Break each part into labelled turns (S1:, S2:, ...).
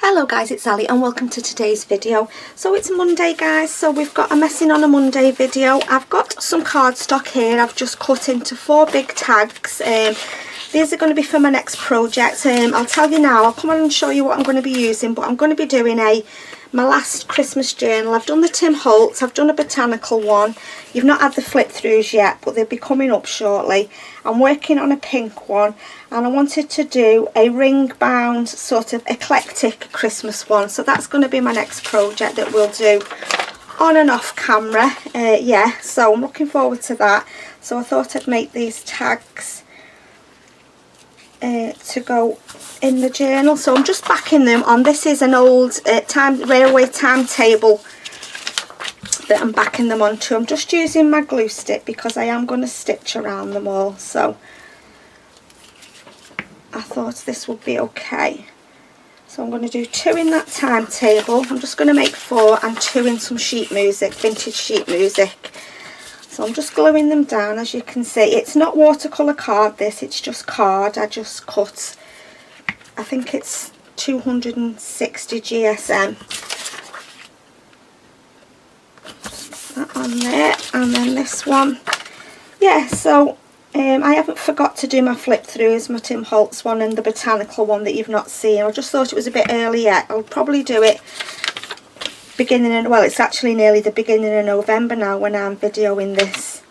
S1: Hello guys, it's Ali and welcome to today's video. So it's Monday guys, so we've got a messing on a Monday video. I've got some cardstock here I've just cut into 4 big tags. These are going to be for my next project. I'll tell you now, I'll come on and show you what I'm going to be using, but I'm going to be doing my last Christmas journal. I've done the Tim Holtz, I've done a botanical one. You've not had the flip throughs yet, but they'll be coming up shortly. I'm working on a pink one and I wanted to do a ring bound sort of eclectic Christmas one. So that's going to be my next project that we'll do on and off camera. Yeah, so I'm looking forward to that. So I thought I'd make these tags to go in the journal. So I'm just backing them on. This is an old railway timetable that I'm backing them onto. I'm just using my glue stick because I am going to stitch around them all, so I thought this would be okay. So I'm going to do 2 in that timetable. I'm just going to make 4 and 2 in some sheet music, vintage sheet music. So I'm just gluing them down. As you can see, it's not watercolour card this, it's just card. I just cut, I think it's 260 GSM. That on there, and then this one. Yeah, so I haven't forgot to do my flip throughs, my Tim Holtz one and the botanical one that you've not seen. I just thought it was a bit early yet. I'll probably do it beginning in, well, it's actually nearly the beginning of November now when I'm videoing this,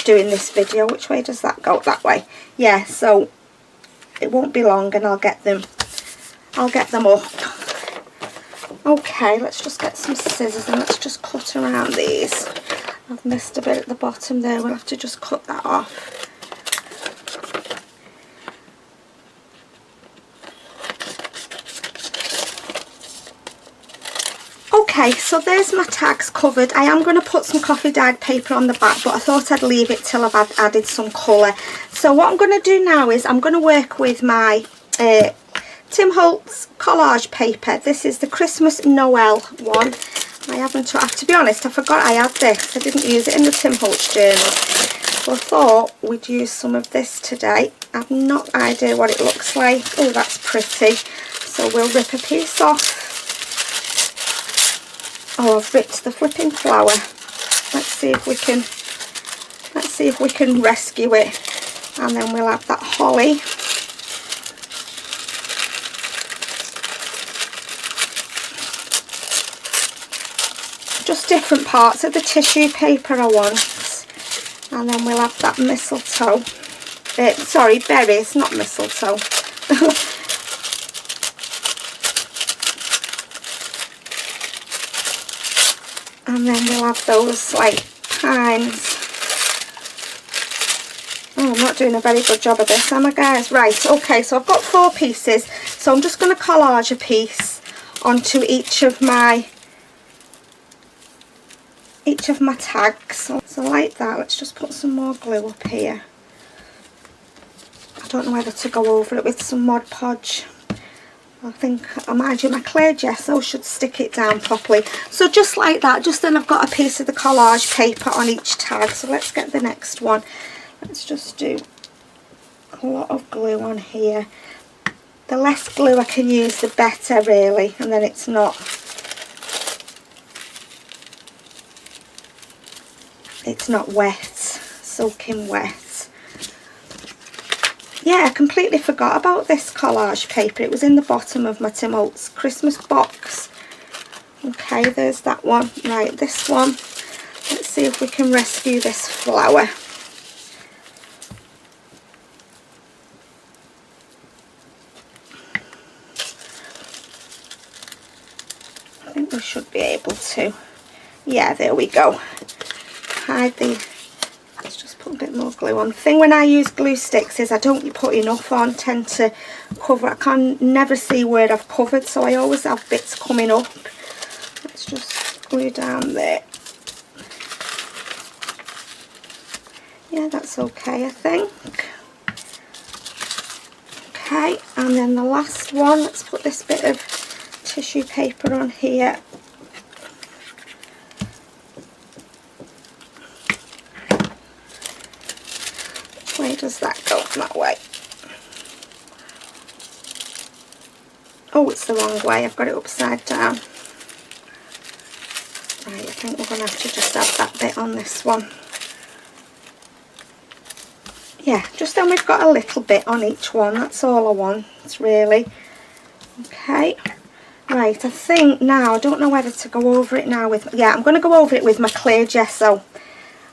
S1: doing this video. Which way does that go? That way. Yeah, so it won't be long and I'll get them up. Okay, let's just get some scissors and let's just cut around these. I've missed a bit at the bottom there, we'll have to just cut that off. Okay, so there's my tags covered. I am going to put some coffee dyed paper on the back, but I thought I'd leave it till I've added some colour. So what I'm going to do now is I'm going to work with my Tim Holtz collage paper. This is the Christmas Noel one. I haven't, to be honest, I forgot I had this. I didn't use it in the Tim Holtz journal. So I thought we'd use some of this today. I've no idea what it looks like. Oh, that's pretty. So we'll rip a piece off. Oh, I've ripped the flipping flower. Let's see if we can rescue it. And then we'll have that holly. Just different parts of the tissue paper I want, and then we'll have that mistletoe, sorry, berries, not mistletoe. And then we'll have those like pines. Oh, I'm not doing a very good job of this, am I guys? Right, okay, so I've got 4 pieces, so I'm just going to collage a piece onto each of my tags. So like that, let's just put some more glue up here. I don't know whether to go over it with some Mod Podge. I think, mind you, my clear gesso should stick it down properly. So just like that, just then I've got a piece of the collage paper on each tag. So let's get the next one. Let's just do a lot of glue on here. The less glue I can use, the better really, and then it's not wet, soaking wet. Yeah, I completely forgot about this collage paper. It was in the bottom of my Tim Holtz Christmas box. Okay, there's that one. Right, this one. Let's see if we can rescue this flower. I think we should be able to. Yeah, there we go. Hide the, let's just put a bit more glue on. The thing when I use glue sticks is I don't put enough on, tend to cover. I can never see where I've covered, so I always have bits coming up. Let's just glue down there. Yeah, that's okay, I think. Okay, and then the last one, let's put this bit of tissue paper on here. Where does that go? That way. Oh, it's the wrong way. I've got it upside down. Right, I think we're going to have to just add that bit on this one. Yeah, just then we've got a little bit on each one. That's all I want, really. Okay. Right, I think now, I don't know whether to go over it now with... Yeah, I'm going to go over it with my clear gesso.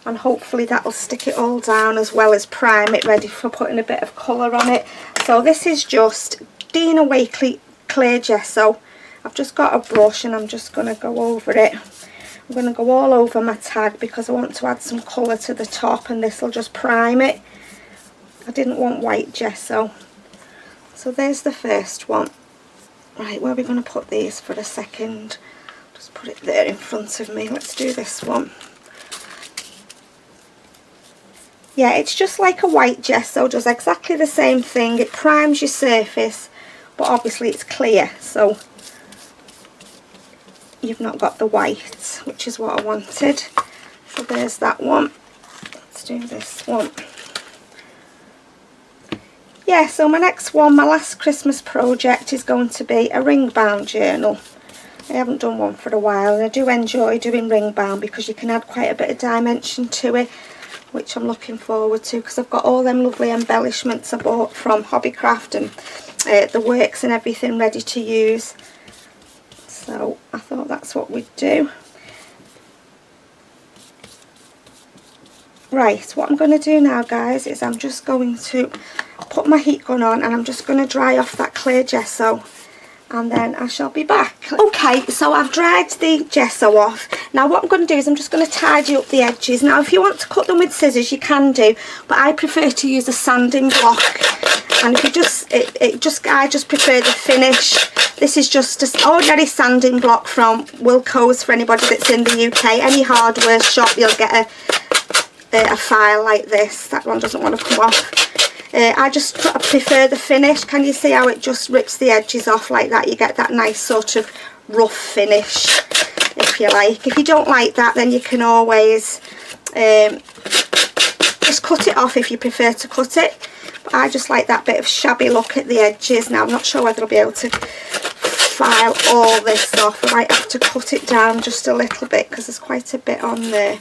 S1: And hopefully that'll stick it all down as well as prime it, ready for putting a bit of colour on it. So this is just Dina Wakley clear gesso. I've just got a brush and I'm just going to go over it. I'm going to go all over my tag because I want to add some colour to the top, and this will just prime it. I didn't want white gesso. So there's the first one. Right, where are we going to put these for a second? Just put it there in front of me. Let's do this one. Yeah, it's just like a white gesso, does exactly the same thing. It primes your surface, but obviously it's clear, so you've not got the white, which is what I wanted. So there's that one. Let's do this one. Yeah, so my next one, my last Christmas project, is going to be a ring bound journal. I haven't done one for a while, and I do enjoy doing ring bound because you can add quite a bit of dimension to it, which I'm looking forward to because I've got all them lovely embellishments I bought from Hobbycraft and the works and everything ready to use. So I thought that's what we'd do. Right, what I'm going to do now, guys, is I'm just going to put my heat gun on and I'm just going to dry off that clear gesso, and then I shall be back. Okay, so I've dried the gesso off. Now what I'm going to do is I'm just going to tidy up the edges. Now if you want to cut them with scissors you can do, but I prefer to use a sanding block. And if you just, I just prefer the finish. This is just an ordinary sanding block from Wilko's for anybody that's in the UK. Any hardware shop you'll get a file like this. That one doesn't want to come off. I just prefer the finish. Can you see how it just rips the edges off like that? You get that nice sort of rough finish, if you like. If you don't like that, then you can always just cut it off if you prefer to cut it. But I just like that bit of shabby look at the edges. Now I'm not sure whether I'll be able to file all this off. I might have to cut it down just a little bit because there's quite a bit on there.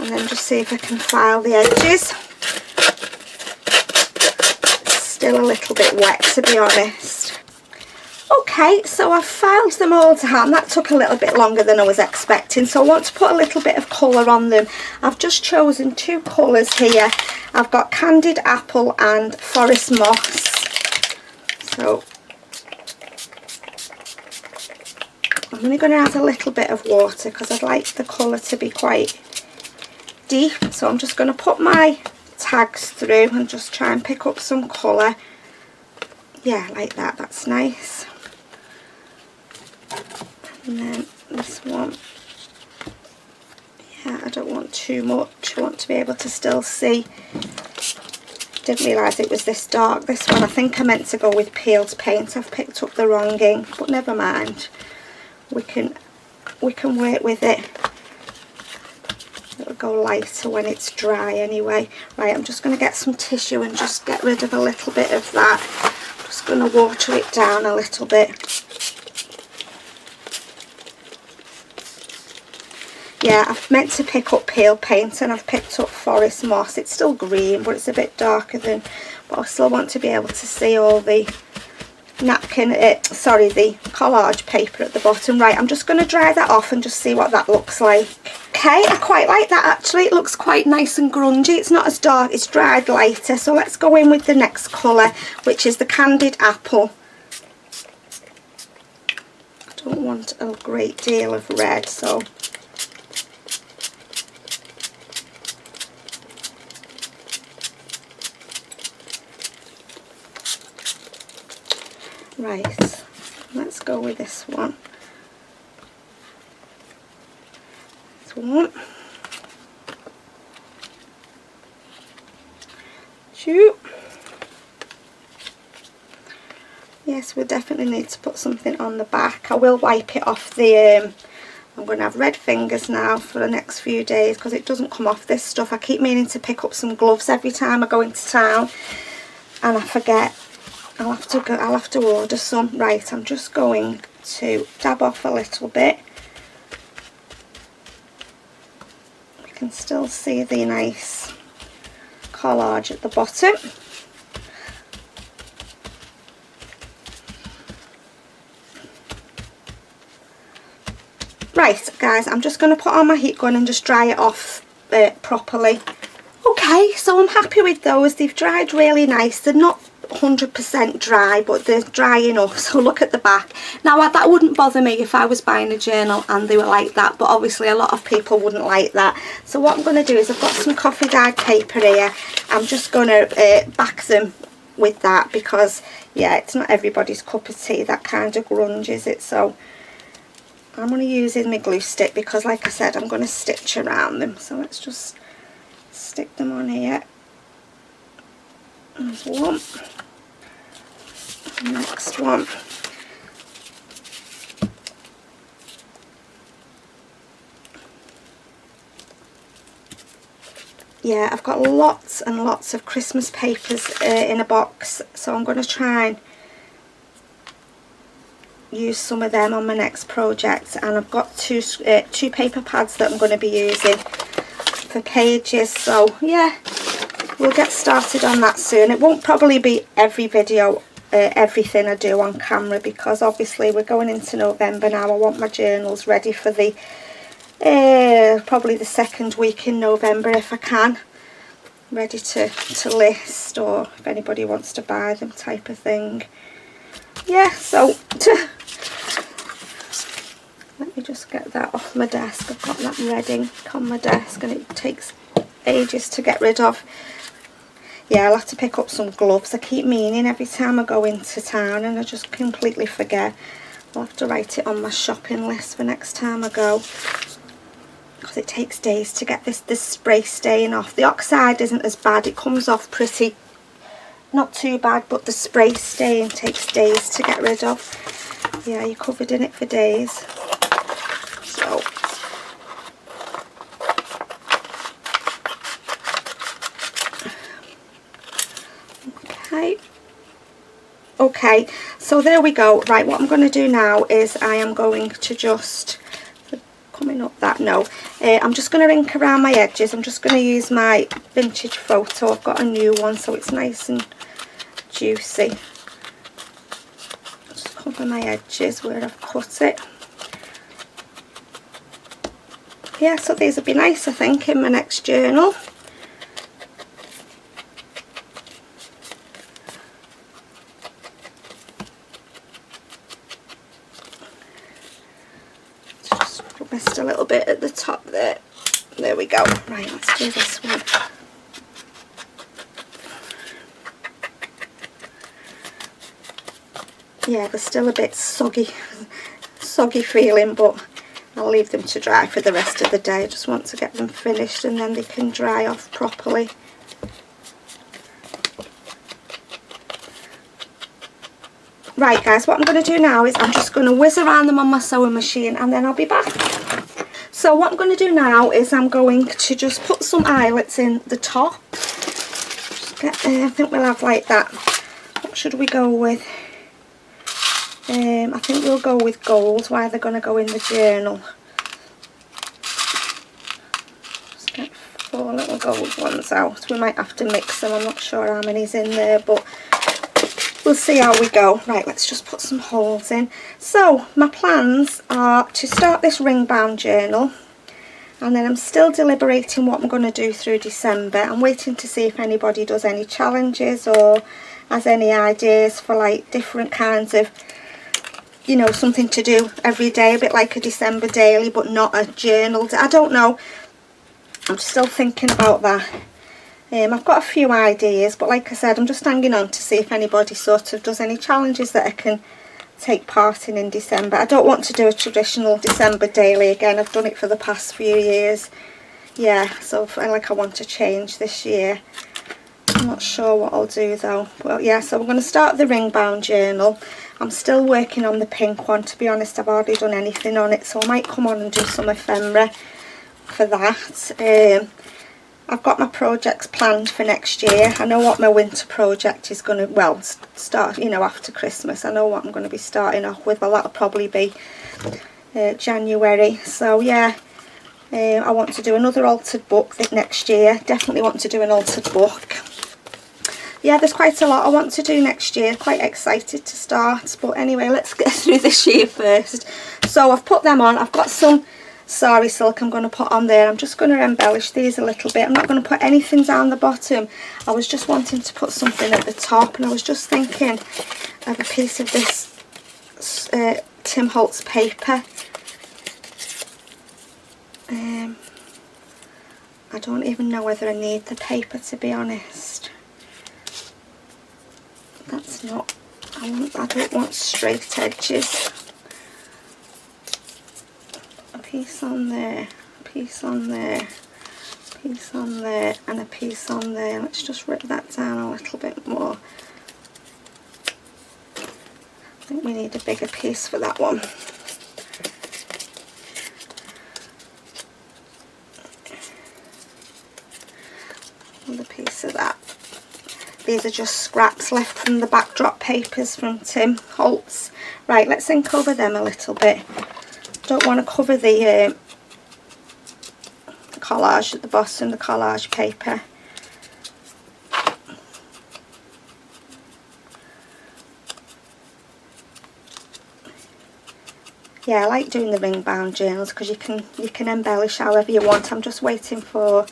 S1: And then just see if I can file the edges. It's still a little bit wet, to be honest. Okay, so I've filed them all down. That took a little bit longer than I was expecting, so I want to put a little bit of colour on them. I've just chosen two colours here. I've got Candied Apple and Forest Moss. So I'm only going to add a little bit of water because I'd like the colour to be quite deep. So I'm just going to put my tags through and just try and pick up some colour. Yeah, like that. That's nice. And then this one. Yeah, I don't want too much. I want to be able to still see. Didn't realise it was this dark. This one, I think I meant to go with peeled paint. I've picked up the wrong ink, but never mind. We can work with it. It'll go lighter when it's dry anyway. Right, I'm just going to get some tissue and just get rid of a little bit of that. I'm just going to water it down a little bit. Yeah, I've meant to pick up pale paint and I've picked up Forest Moss. It's still green, but it's a bit darker than, but I still want to be able to see all the napkin, the collage paper at the bottom. Right, I'm just going to dry that off and just see what that looks like. Okay, I quite like that actually. It looks quite nice and grungy. It's not as dark, it's dried lighter. So let's go in with the next colour, which is the Candied Apple. I don't want a great deal of red, so right, let's go with this one. This one. Shoot. Yes, we definitely need to put something on the back. I will wipe it off the, I'm going to have red fingers now for the next few days because it doesn't come off this stuff. I keep meaning to pick up some gloves every time I go into town and I forget. I'll have to order some. Right, I'm just going to dab off a little bit. You can still see the nice collage at the bottom. Right guys, I'm just going to put on my heat gun and just dry it off properly. Okay, so I'm happy with those. They've dried really nice. They're not 100% dry, but they're dry enough. So look at the back. Now that wouldn't bother me if I was buying a journal and they were like that, but obviously a lot of people wouldn't like that. So what I'm going to do is, I've got some coffee dyed paper here. I'm just going to back them with that, because yeah, it's not everybody's cup of tea, that kind of grunge, is it? So I'm going to use my glue stick, because like I said, I'm going to stitch around them. So let's just stick them on here. There's one. Next one. Yeah, I've got lots and lots of Christmas papers in a box, so I'm going to try and use some of them on my next project. And I've got two paper pads that I'm going to be using for pages. So yeah, we'll get started on that soon. It won't probably be every video, everything I do on camera, because obviously we're going into November now. I want my journals ready for the probably the second week in November if I can, ready to list, or if anybody wants to buy them, type of thing. Yeah, so let me just get that off my desk. I've got that red ink on my desk and it takes ages to get rid of. Yeah, I'll have to pick up some gloves. I keep meaning every time I go into town, and I just completely forget. I'll have to write it on my shopping list for next time I go, because it takes days to get this spray stain off. The oxide isn't as bad, it comes off pretty, not too bad, but the spray stain takes days to get rid of. Yeah, you're covered in it for days. So okay, so there we go. Right, what I'm going to do now is I am going to just, coming up that, no, I'm just going to ink around my edges. I'm just going to use my vintage photo. I've got a new one, so it's nice and juicy. Just cover my edges where I've cut it. Yeah, so these would be nice, I think, in my next journal. Missed a little bit at the top there. There we go. Right, let's do this one. Yeah, they're still a bit soggy feeling, but I'll leave them to dry for the rest of the day. I just want to get them finished and then they can dry off properly. Right guys, what I'm going to do now is I'm just going to whiz around them on my sewing machine and then I'll be back. So what I'm going to do now is I'm going to just put some eyelets in the top. Just get, I think we'll have like that. What should we go with? I think we'll go with gold, while they're going to go in the journal. Just get 4 little gold ones out. We might have to mix them, I'm not sure how many's in there, but we'll see how we go. Right, let's just put some holes in. So my plans are to start this ring bound journal, and then I'm still deliberating what I'm going to do through December. I'm waiting to see if anybody does any challenges or has any ideas for like different kinds of, you know, something to do every day, a bit like a December daily but not a journal. I don't know, I'm still thinking about that. I've got a few ideas, but like I said, I'm just hanging on to see if anybody sort of does any challenges that I can take part in December. I don't want to do a traditional December daily again. I've done it for the past few years. Yeah, so I feel like I want to change this year. I'm not sure what I'll do though. Well, yeah, so I'm going to start the ring bound journal. I'm still working on the pink one. To be honest, I've hardly done anything on it, so I might come on and do some ephemera for that. I've got my projects planned for next year. I know what my winter project is going to, well, start, you know, after Christmas. I know what I'm going to be starting off with. Well, that'll probably be January. So yeah, I want to do another altered book next year. Definitely want to do an altered book. Yeah, there's quite a lot I want to do next year. Quite excited to start. But anyway, let's get through this year first. So I've put them on. I've got some Sari silk I'm going to put on there. I'm just going to embellish these a little bit. I'm not going to put anything down the bottom. I was just wanting to put something at the top, and I was just thinking of a piece of this Tim Holtz paper. I don't even know whether I need the paper, to be honest. That's not, I don't want straight edges. A piece on there, a piece on there, a piece on there, and a piece on there. Let's just rip that down a little bit more. I think we need a bigger piece for that one. Another piece of that. These are just scraps left from the backdrop papers from Tim Holtz. Right, let's uncover them a little bit. Don't want to cover the collage at the bottom, the collage paper. Yeah, I like doing the ring bound journals because you can embellish however you want. I'm just waiting for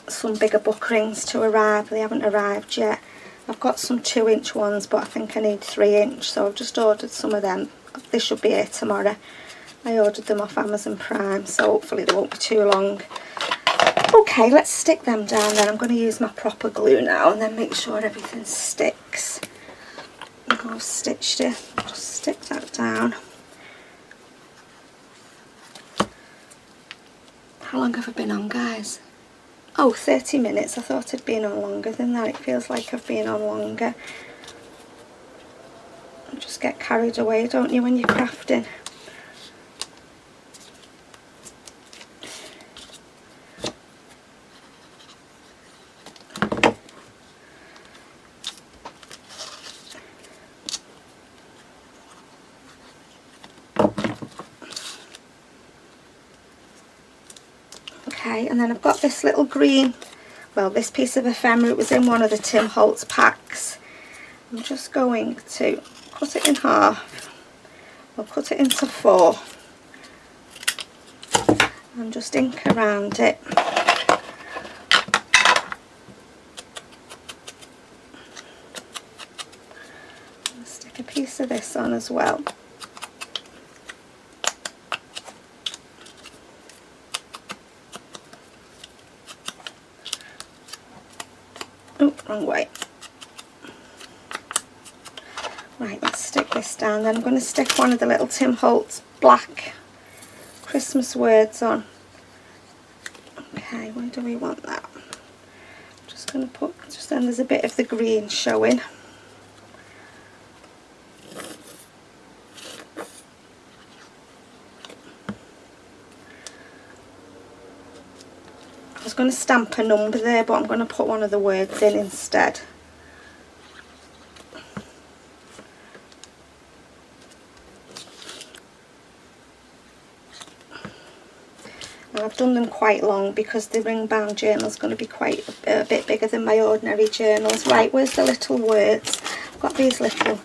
S1: some bigger book rings to arrive. They haven't arrived yet. I've got some 2-inch ones, but I think I need 3-inch, so I've just ordered some of them. They should be here tomorrow. I ordered them off Amazon Prime, so hopefully they won't be too long. Okay, let's stick them down then. I'm going to use my proper glue now and then make sure everything sticks. I've stitched it. Just stick that down. How long have I been on, guys? Oh, 30 minutes. I thought I'd been on longer than that. It feels like I've been on longer. You just get carried away, don't you, when you're crafting? Okay, and then I've got this little green, well, this piece of ephemera. It was in one of the Tim Holtz packs. I'm just going to cut it in half. I'll cut it into 4 and just ink around it. I'll stick a piece of this on as well. Oh, wrong way. Right, let's stick this down. Then I'm going to stick one of the little Tim Holtz black Christmas words on. Okay, where do we want that? I'm just going to put, just then there's a bit of the green showing. I was going to stamp a number there, but I'm going to put one of the words in instead. And I've done them quite long because the ring bound journal is going to be quite a bit bigger than my ordinary journals. Right, where's the little words? I've got these little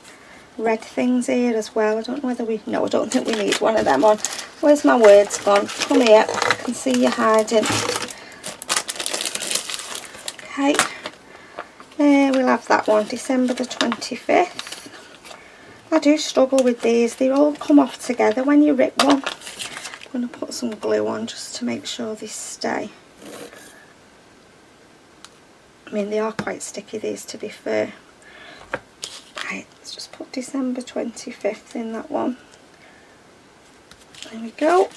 S1: red things here as well. I don't know whether we, no, I don't think we need one of them on. Where's my words gone? Come here, I can see you hiding. Okay, we'll have that one, December the 25th. I do struggle with these, they all come off together when you rip one. I'm going to put some glue on just to make sure they stay. I mean, they are quite sticky, these, to be fair. Right, let's just put December 25th in that one. There we go.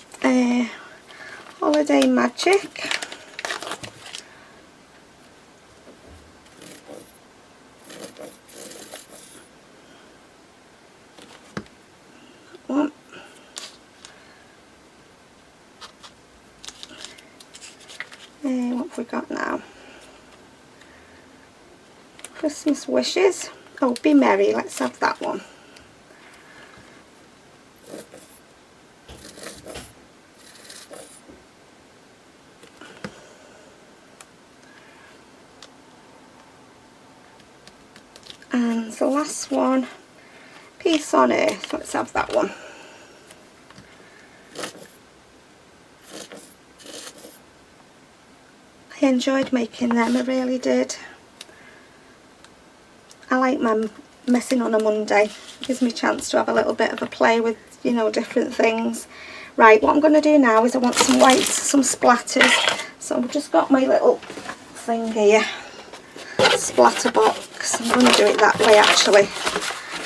S1: Holiday Magic. we got now? Christmas wishes. Oh, be merry. Let's have that one. And the last one, peace on earth. Let's have that one. I enjoyed making them, I really did. I like my messing on a Monday. It gives me a chance to have a little bit of a play with, you know, different things. Right, what I'm going to do now is I want some whites, some splatters. So I've just got my little thing here, splatter box. I'm going to do it that way actually.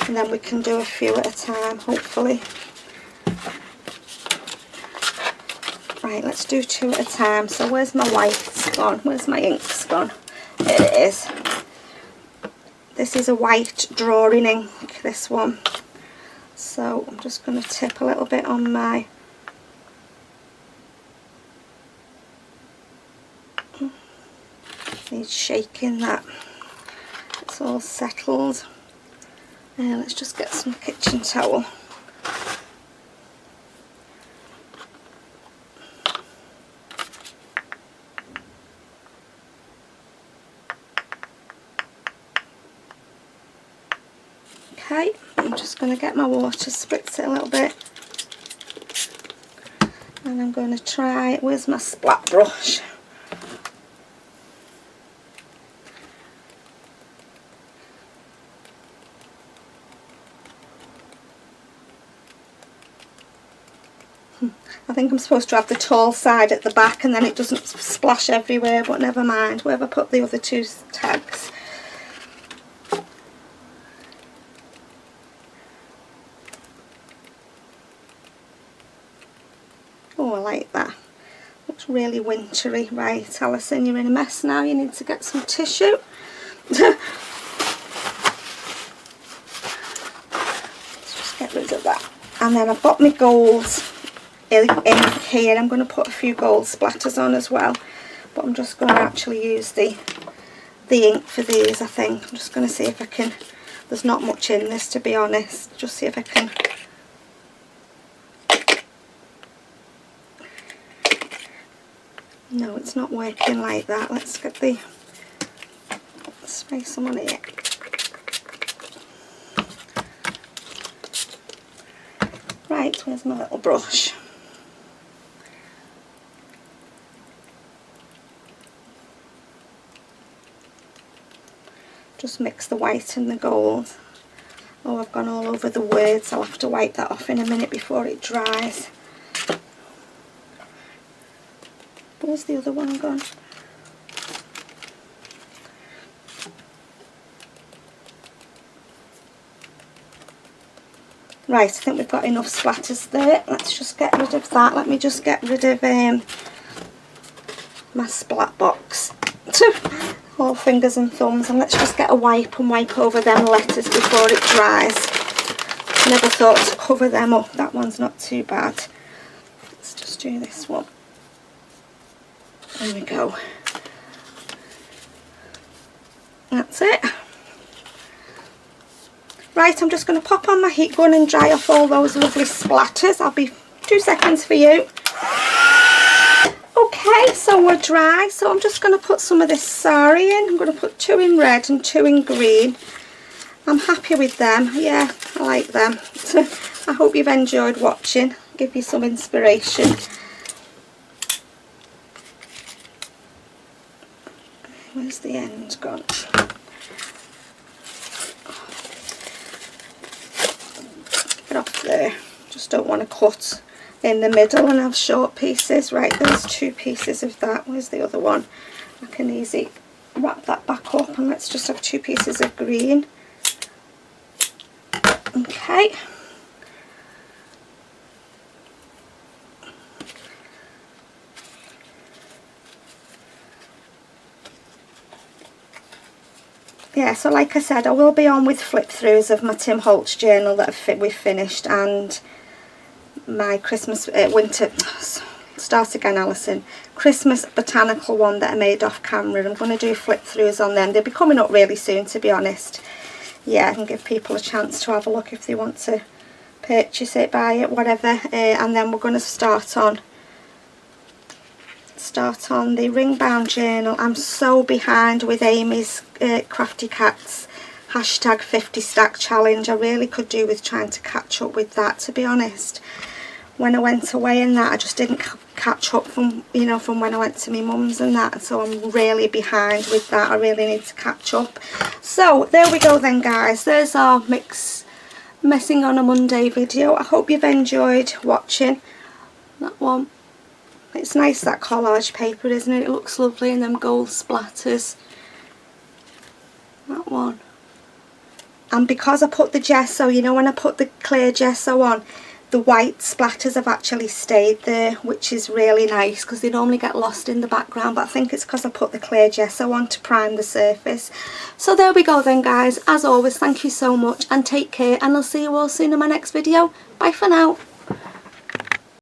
S1: And then we can do a few at a time, hopefully. Right, let's do 2 at a time. So where's my whites gone? Where's my inks gone? There it is. This is a white drawing ink, this one. So I'm just going to tip a little bit on my... Needs shaking that. It's all settled. Let's just get some kitchen towel. Okay, I'm just going to get my water, spritz it a little bit, and I'm going to try, where's my splat brush? I think I'm supposed to have the tall side at the back and then it doesn't splash everywhere, but never mind. Where have I put the other 2 tags? Oh, I like that. Looks really wintry. Right, Alison, you're in a mess now. You need to get some tissue. Let's just get rid of that. And then I've got my gold ink here. I'm going to put a few gold splatters on as well. But I'm just going to actually use the ink for these, I think. I'm just going to see if I can... There's not much in this, to be honest. Just see if I can... No, it's not working like that. Let's get the... Let's spray some on here. Right, where's my little brush? Just mix the white and the gold. Oh, I've gone all over the words. I'll have to wipe that off in a minute before it dries. Where's the other one gone? Right, I think we've got enough splatters there. Let's just get rid of that. Let me just get rid of my splat box. All fingers and thumbs. And let's just get a wipe and wipe over them letters before it dries. Never thought to cover them up. That one's not too bad. Let's just do this one. There we go. That's it. Right, I'm just going to pop on my heat gun and dry off all those lovely splatters. I'll be 2 seconds for you. Okay, so we're dry. So I'm just going to put some of this sari in. I'm going to put 2 in red and 2 in green. I'm happy with them. Yeah, I like them. So I hope you've enjoyed watching. Give you some inspiration. Where's the end gone? Get off there. Just don't want to cut in the middle and have short pieces. Right, there's 2 pieces of that. Where's the other one? I can easily wrap that back up, and let's just have 2 pieces of green. Okay. Yeah, so like I said, I will be on with flip throughs of my Tim Holtz journal that we've finished, and my Christmas winter, Start Again Alison, Christmas botanical one that I made off camera. I'm going to do flip throughs on them. They'll be coming up really soon, to be honest. Yeah, I can give people a chance to have a look if they want to purchase it, buy it, whatever. And then we're going to start on the ring bound journal. I'm so behind with Amy's Crafty Cats hashtag 50 stack challenge. I really could do with trying to catch up with that, to be honest. When I went away and that, I just didn't catch up from, you know, from when I went to my mum's and that, so I'm really behind with that. I really need to catch up. So there we go then, guys. There's our messing on a Monday video. I hope you've enjoyed watching that one. It's nice, that collage paper, isn't it? It looks lovely in them gold splatters. That one. And because I put the gesso, you know, when I put the clear gesso on, the white splatters have actually stayed there, which is really nice, because they normally get lost in the background, but I think it's because I put the clear gesso on to prime the surface. So there we go then, guys. As always, thank you so much and take care, and I'll see you all soon in my next video. Bye for now.